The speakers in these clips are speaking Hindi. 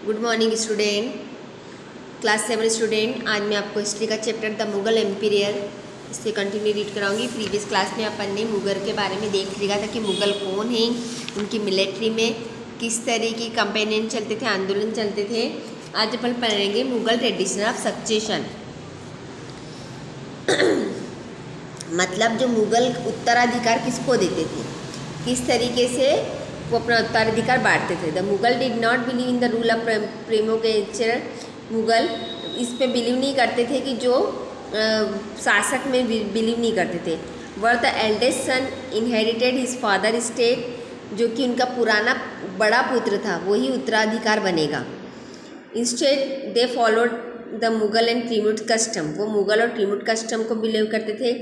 Good morning student, class 7 student. आज मैं आपको हिस्ट्री का चैप्टर द मुगल एम्पायर इससे कंटिन्यू रीड कराऊंगी। प्रीवियस क्लास में अपन ने मुगल के बारे में देख लिया था कि मुगल कौन हैं, उनकी मिलिट्री में किस तरह की कंपेनियन चलते थे, आंदोलन चलते थे। आज अपन पढ़ेंगे मुगल ट्रेडिशन ऑफ सक्सेशन। मतलब जो मुगल उत्तराधिकार किसको देते थे, किस तरीके से वो अपना उत्तराधिकार बांटते थे। The Mughal did not believe in the rule of primogeniture. Mughal इस पे बिलीव नहीं करते थे कि जो शासक में बिलीव नहीं करते थे। Were the eldest son inherited his father state, जो कि उनका पुराना बड़ा पुत्र था वही उत्तराधिकार बनेगा। Instead they followed the Mughal and tribute custom, वो मुगल और ट्रिब्यूट कस्टम को बिलीव करते थे।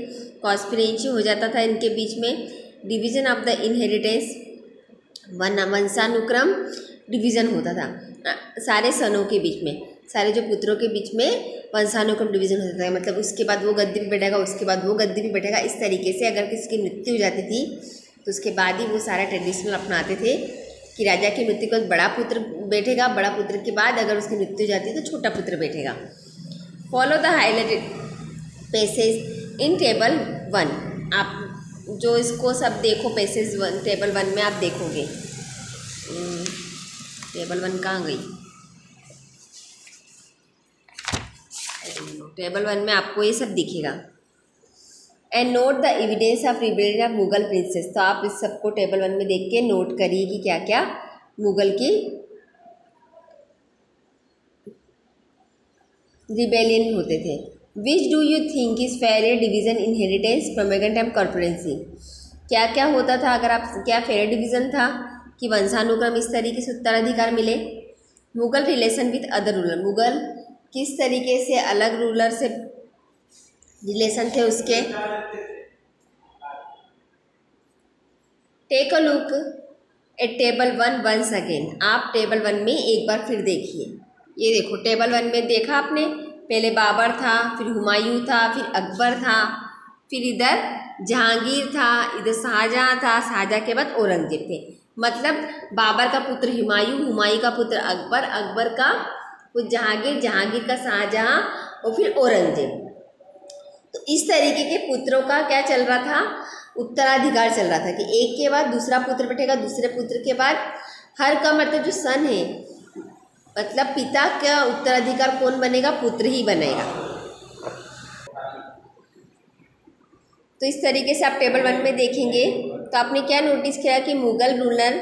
कॉन्स्पिरेसी हो जाता था इनके बीच में। डिवीजन ऑफ द इनहेरिटेंस, वंशानुक्रम डिवीज़न होता था सारे सनों के बीच में, सारे जो पुत्रों के बीच में वंशानुक्रम डिवीज़न होता था। मतलब उसके बाद वो गद्दी पे बैठेगा, उसके बाद वो गद्दी पे बैठेगा। इस तरीके से अगर किसी की मृत्यु हो जाती थी तो उसके बाद ही वो सारा ट्रेडिशनल अपनाते थे कि राजा की मृत्यु के बाद बड़ा पुत्र बैठेगा, बड़ा पुत्र के बाद अगर उसकी मृत्यु हो जाती है तो छोटा पुत्र बैठेगा। Follow the highlighted passage in table 1। आप जो इसको सब देखो, पैसेज 1 टेबल 1 में आप देखोगे। टेबल 1 कहाँ गई? टेबल 1 में आपको ये सब दिखेगा। And note the evidence of rebellion of Mughal princess. तो आप इस सबको टेबल 1 में देख के नोट करिए कि क्या क्या मुगल की रिबेलियन होते थे। Which do you think is fair division inheritance primogeniture and coparcenary. क्या क्या होता था, अगर आप क्या फेयर डिवीजन था कि वंशानुक्रम इस तरीके से उत्तराधिकार मिले। Mughal relation with other ruler, Mughal किस तरीके से अलग रूलर से रिलेशन थे उसके। Take a look at table 1 once again. आप टेबल 1 में एक बार फिर देखिए। ये देखो टेबल 1 में देखा आपने, पहले बाबर था, फिर हुमायूं था, फिर अकबर था, फिर इधर जहांगीर था, इधर शाहजहाँ था, शाहजहाँ के बाद औरंगजेब थे। मतलब बाबर का पुत्र हुमायूं, हुमायूं का पुत्र अकबर, अकबर का पुत्र जहांगीर, जहांगीर का शाहजहाँ और फिर औरंगजेब। तो इस तरीके के पुत्रों का क्या चल रहा था, उत्तराधिकार चल रहा था कि एक के बाद दूसरा पुत्र बैठेगा, दूसरे पुत्र के बाद हर का मतलब जो सन है, मतलब पिता का उत्तराधिकार कौन बनेगा, पुत्र ही बनेगा। तो इस तरीके से आप टेबल 1 में देखेंगे तो आपने क्या नोटिस किया कि Mughal ruler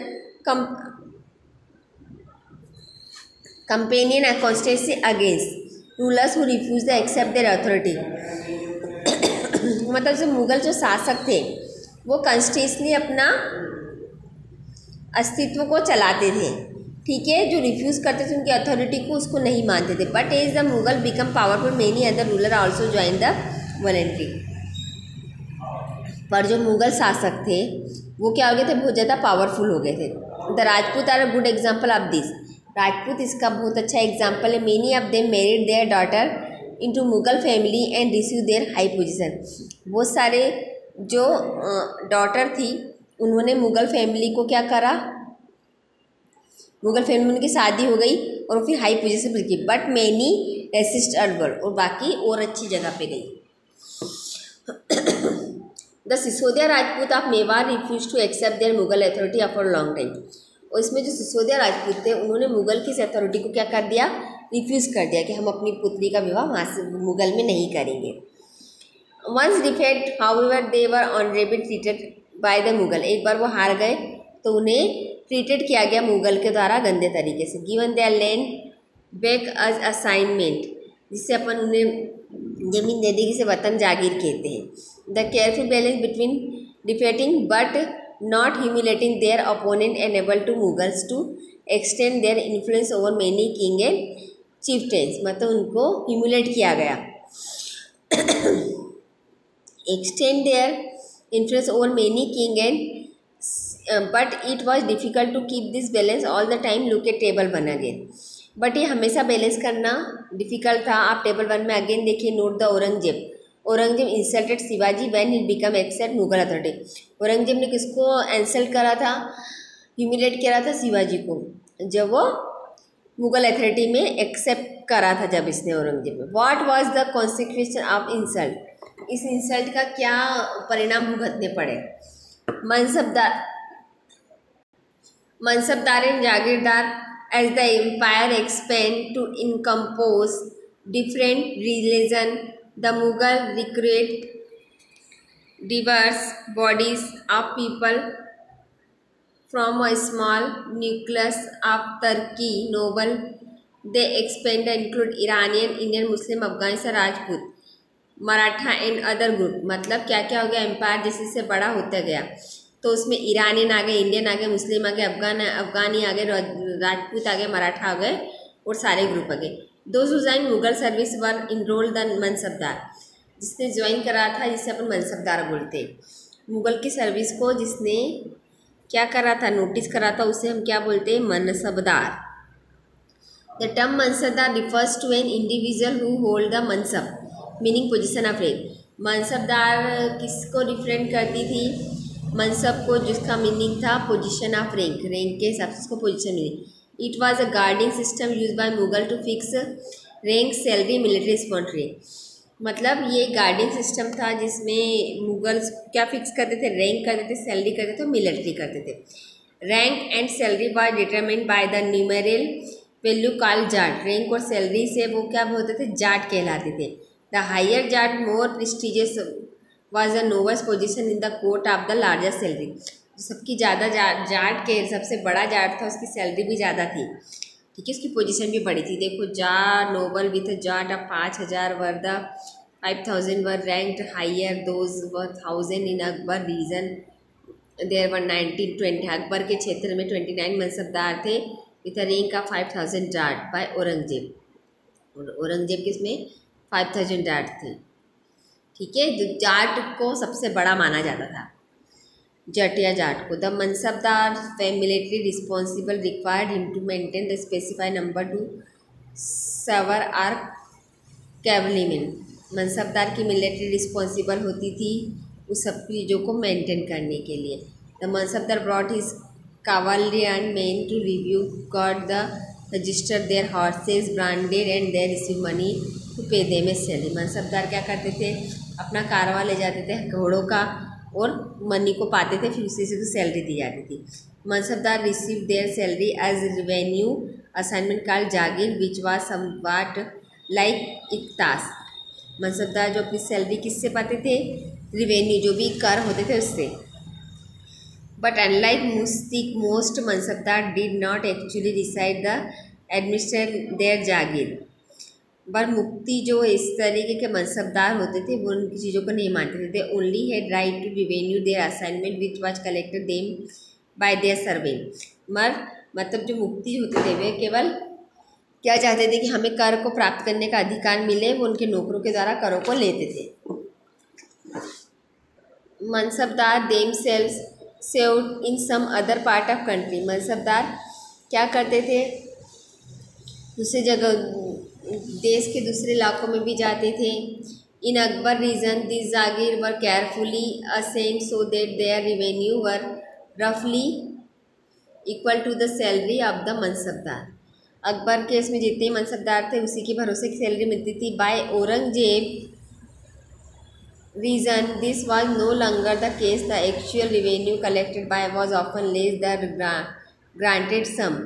companion constancy against rulers who refuse the accept their authority. मतलब जो मुगल जो शासक थे वो कॉन्स्टेंसली अपना अस्तित्व को चलाते थे, ठीक है। जो रिफ्यूज़ करते थे उनकी अथॉरिटी को, उसको नहीं मानते थे। But as the Mughal become powerful many other ruler also join the voluntary. पर जो मुगल शासक थे वो क्या हो गए थे, बहुत ज़्यादा पावरफुल हो गए थे। The Rajput are a good example of this. Rajput इसका बहुत अच्छा एग्जाम्पल है। Many of them married their daughter into Mughal family and receive their high position. बहुत सारे जो डॉटर थी उन्होंने मुगल फैमिली को क्या करा, मुगल फैमिली में उनकी शादी हो गई और फिर हाई पोजीशन पर की। बट मैनी रेसिस्ट अर्बल, और बाकी और अच्छी जगह पे गई। The Sisodia Rajput of Mewar refuse to accept their Mughal authority for long time. और इसमें जो सिसोदिया राजपूत थे उन्होंने मुगल की अथॉरिटी को क्या कर दिया, रिफ्यूज़ कर दिया कि हम अपनी पुत्री का विवाह वहाँ से मुगल में नहीं करेंगे। Once defeated however they were honourable treated by the Mughal. एक बार वो हार गए तो उन्हें ट्रीटेड किया गया मुगल के द्वारा गंदे तरीके से। Given their land back as assignment, जिससे अपन उन्हें जमीन दे दी, जिसे वतन जागीर कहते हैं। The careful balance between defeating but not humiliating their opponent enable to Mughals to extend their influence over many king and chieftains. मतलब उनको ह्यूमिलेट किया गया, extend their influence over many king and but it was difficult to keep this balance all the time. Look at table 1 again. But ये हमेशा बैलेंस करना डिफ़िकल्ट था। आप टेबल 1 में अगेन देखिए। Note the Aurangzeb. Aurangzeb insulted Shivaji when he become accept Mughal authority. Aurangzeb ने किसको इंसल्ट करा था, ह्यूमिलेट किया था शिवाजी को, जब वो मुगल अथॉरिटी में एक्सेप्ट करा था जब इसने औरंगजेब में। What was the consequence of insult, इस इंसल्ट का क्या परिणाम भुगतने पड़े। Mansabdar and jagirdar, as the empire expand to encompass different religion, the Mughal recruit diverse bodies of people from a small nucleus of Turkey noble. They expand and include Iranian, Indian, Muslim, Afghanistan, Rajput, Maratha and other group. मतलब क्या क्या हो गया, एम्पायर जैसे से बड़ा होता गया तो उसमें ईरानियन आ गए, इंडियन आ गए, मुस्लिम आ गए, अफगानी आ गए, राजपूत आ गए, मराठा आ गए और सारे ग्रुप आ गए। Those who join Mughal service were enrolled the mansabdar, जिसने ज्वाइन करा था जिसे अपन मनसबदार बोलते हैं। मुगल की सर्विस को जिसने क्या करा था, नोटिस करा था, उसे हम क्या बोलते हैं, mansabdar. The term mansabdar refers to an individual who hold the mansab meaning position of rank. Mansabdar किसको रिफ्रेंड करती थी, मनसब को, जिसका मीनिंग था पोजीशन ऑफ रैंक, रैंक के हिसाब से उसको पोजीशन मिली। It was a grading system use by Mughal to fix rank, salary, military responsibility. मतलब ये गार्डिंग सिस्टम था जिसमें मुगल्स क्या फिक्स करते थे, रैंक करते थे, सैलरी करते थे, मिलिट्री करते थे। Rank and salary was determined by the numeral value called zat. Rank और सैलरी से वो क्या होते थे, जाट कहलाते थे। The higher zat more prestigious was the noblest position in the court of the largest salary. सबकी ज़्यादा जाट के सबसे बड़ा जाट था, उसकी सैलरी भी ज़्यादा थी, ठीक है, उसकी पोजीशन भी बड़ी थी। देखो, zat nobles with zat of 5000 were the 5000 were ranked higher, those were 1000 in Akbar region, there were 1920। Akbar के क्षेत्र में 29 मनसबदार थे with a rank of 5000 zat by Aurangzeb. और औरंगजेब के इसमें 5000 जाट थे, ठीक है। जो जाट को सबसे बड़ा माना जाता था, जटिया जाट को। The mansabdar military responsible required him to maintain the specified number to sawar or cavalrymen. मनसबदार की मिलिट्री रिस्पॉन्सिबल होती थी उस सब चीज़ों को मेंटेन करने के लिए। The mansabdar brought his cavalryman men to review got the register their horses branded and they receive money to pay them a salary। Mansabdar क्या करते थे, अपना कारवा ले जाते थे घोड़ों का और मनी को पाते थे, फिर उसी से सैलरी दी जाती थी। Mansabdar receive their salary as revenue assignment called jagir which was somewhat like iqtas. Mansabdar जो अपनी सैलरी किससे पाते थे, रिवेन्यू जो भी कर होते थे उससे। But unlike muqtis most mansabdar did not actually decide the administrate their jagir. पर मुक्ति जो इस तरीके के मनसबदार होते थे वो उनकी चीज़ों को नहीं मानते थे। They only had right to revenue their assignment which was collected them by their servant. मतलब जो मुक्ति होते थे वे केवल क्या चाहते थे कि हमें कर को प्राप्त करने का अधिकार मिले, वो उनके नौकरों के द्वारा करों को लेते थे। Mansabdar themselves served in some other part of country. Mansabdar क्या करते थे, दूसरी जगह देश के दूसरे इलाकों में भी जाते थे। In Akbar reign this jagir were carefully assessed so that their revenue were रफली equal to the salary of the mansabdar. Akbar के इसमें जितने मनसबदार थे उसी के भरोसे की सैलरी मिलती थी। By Aurangzeb reason this was no longer the case. The actual revenue collected by was often less than granted sum।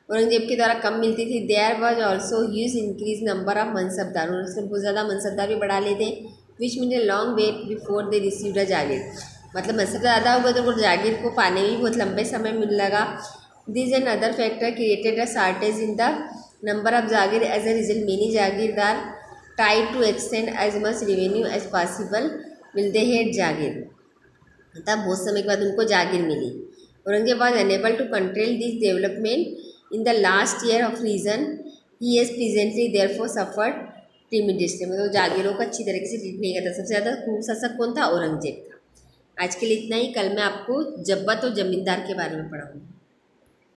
Aurangzeb के द्वारा कम मिलती थी। There was also huge increase number of mansabdar, उन्होंने बहुत ज़्यादा मनसबदार भी बढ़ा लेते, which mean a long wait before they received a jagir. मतलब मनसबदार ज़्यादा हो गया तो उनको जागीर को पाने में भी बहुत लंबे समय मिल लगा। This and other factor created a shortage in the number of jagir. As a result many jagirdar tried to extend as much revenue as possible will they had जागीर। मतलब बहुत समय के बाद उनको जागीर मिली। Aurangzeb was unable to control this development in the last year of reign. He has presently therefore suffered tremendously। मतलब जागीरों को अच्छी तरीके से ट्रीट नहीं करता। सबसे ज़्यादा खूब शासक कौन था, औरंगजेब था। आज के लिए इतना ही। कल मैं आपको जब्बत और जमींदार के बारे में पढ़ाऊँगी।